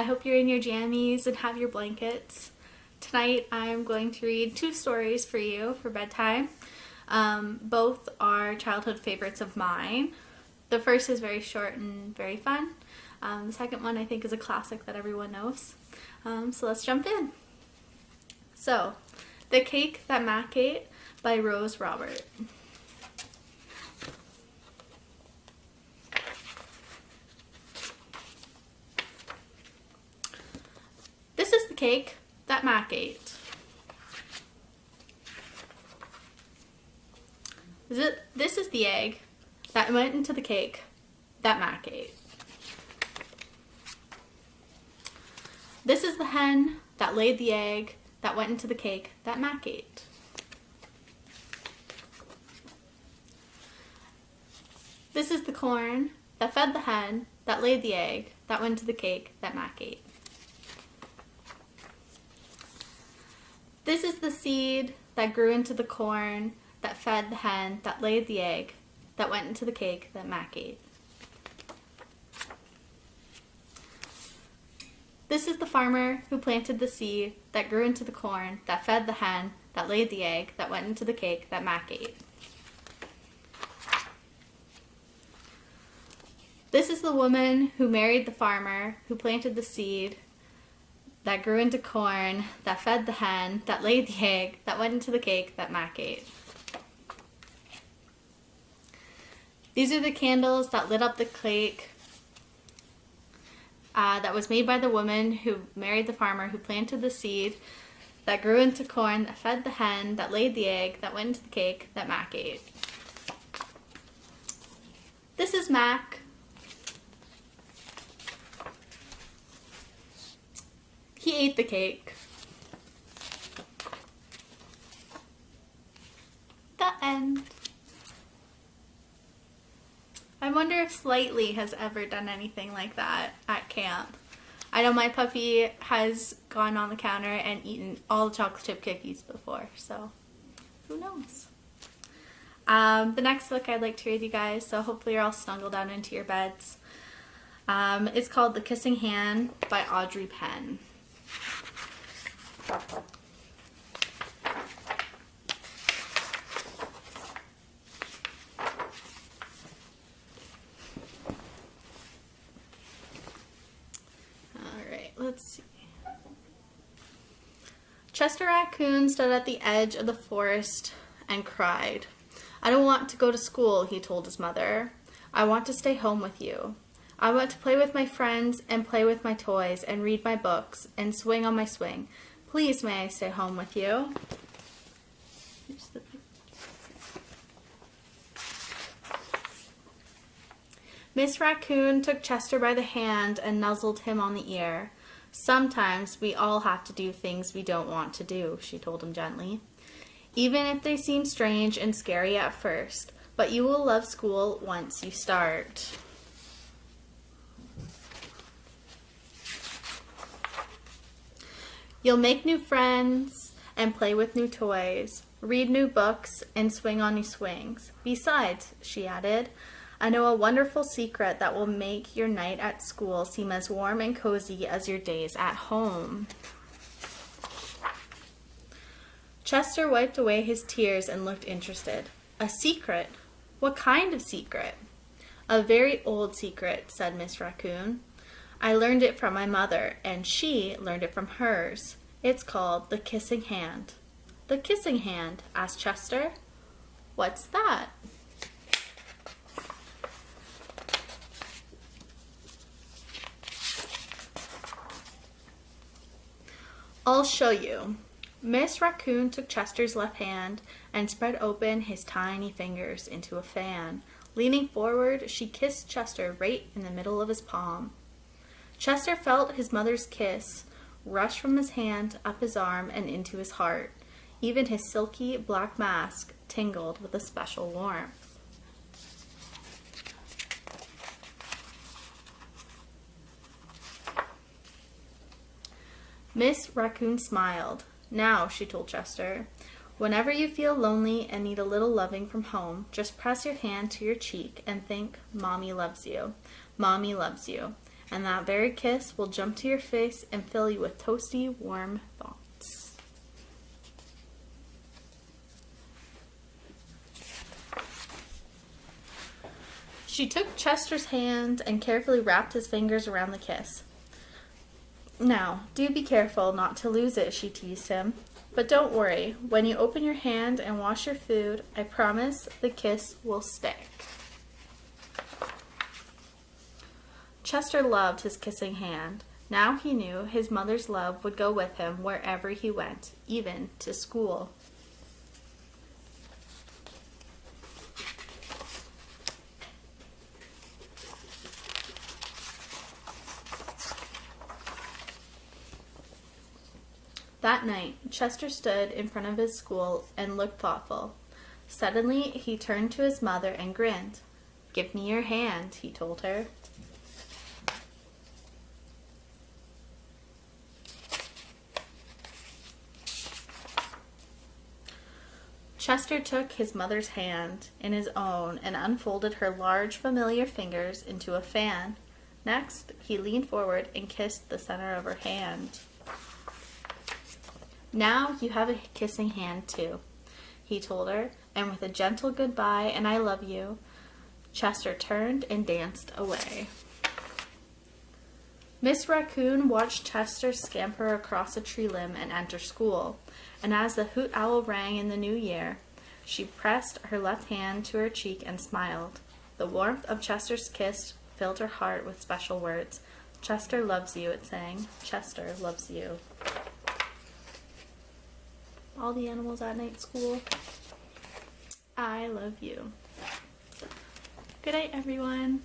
hope you're in your jammies and have your blankets. Tonight I'm going to read 2 stories for you for bedtime. Both are childhood favorites of mine. The first is very short and very fun. The second one I think is a classic that everyone knows. So let's jump in. So, The Cake That Mack Ate by Robart. This is the cake that Mack ate. This is the egg that went into the cake that Mack ate. This is the hen that laid the egg that went into the cake that Mack ate. This is the corn that fed the hen that laid the egg that went into the cake that Mack ate. This is the seed that grew into the corn that fed the hen that laid the egg that went into the cake that Mack ate. This is the farmer who planted the seed that grew into the corn that fed the hen that laid the egg that went into the cake that Mack ate. This is the woman who married the farmer who planted the seed that grew into corn that fed the hen that laid the egg that went into the cake that Mack ate. These are the candles that lit up the cake that was made by the woman who married the farmer who planted the seed that grew into corn that fed the hen that laid the egg that went into the cake that Mack ate. This is Mack. He ate the cake. The end. I wonder if Slightly has ever done anything like that at camp. I know my puppy has gone on the counter and eaten all the chocolate chip cookies before, so who knows? The next book I'd like to read you guys, so hopefully you're all snuggled down into your beds. It's called The Kissing Hand by Audrey Penn. Let's see. Chester Raccoon stood at the edge of the forest and cried. "I don't want to go to school," he told his mother. "I want to stay home with you. I want to play with my friends and play with my toys and read my books and swing on my swing. Please, may I stay home with you?" Miss Raccoon took Chester by the hand and nuzzled him on the ear. "Sometimes we all have to do things we don't want to do," she told him gently. "Even if they seem strange and scary at first, but you will love school once you start." "You'll make new friends and play with new toys, read new books, and swing on new swings. Besides," she added, "I know a wonderful secret that will make your night at school seem as warm and cozy as your days at home." Chester wiped away his tears and looked interested. "A secret? What kind of secret?" "A very old secret," said Miss Raccoon. "I learned it from my mother, and she learned it from hers. It's called the Kissing Hand." "The Kissing Hand?" asked Chester. "What's that?" "I'll show you." Miss Raccoon took Chester's left hand and spread open his tiny fingers into a fan. Leaning forward, she kissed Chester right in the middle of his palm. Chester felt his mother's kiss rush from his hand up his arm and into his heart. Even his silky black mask tingled with a special warmth. Miss Raccoon smiled. "Now," she told Chester, "whenever you feel lonely and need a little loving from home, just press your hand to your cheek and think, 'Mommy loves you. Mommy loves you.' and that very kiss will jump to your face and fill you with toasty, warm thoughts. She took Chester's hand and carefully wrapped his fingers around the kiss. Now, do be careful not to lose it, she teased him. But don't worry, when you open your hand and wash your food, I promise the kiss will stick. Chester loved his kissing hand. Now he knew his mother's love would go with him wherever he went, even to school. That night, Chester stood in front of his school and looked thoughtful. Suddenly, he turned to his mother and grinned. "Give me your hand," he told her. Chester took his mother's hand in his own and unfolded her large, familiar fingers into a fan. Next, he leaned forward and kissed the center of her hand. "Now you have a kissing hand too," he told her, and with a gentle goodbye and "I love you," Chester turned and danced away. Miss Raccoon watched Chester scamper across a tree limb and enter school, and as the hoot owl rang in the new year, she pressed her left hand to her cheek and smiled. The warmth of Chester's kiss filled her heart with special words. "Chester loves you," it sang. "Chester loves you." All the animals at night school, I love you. Good night, everyone.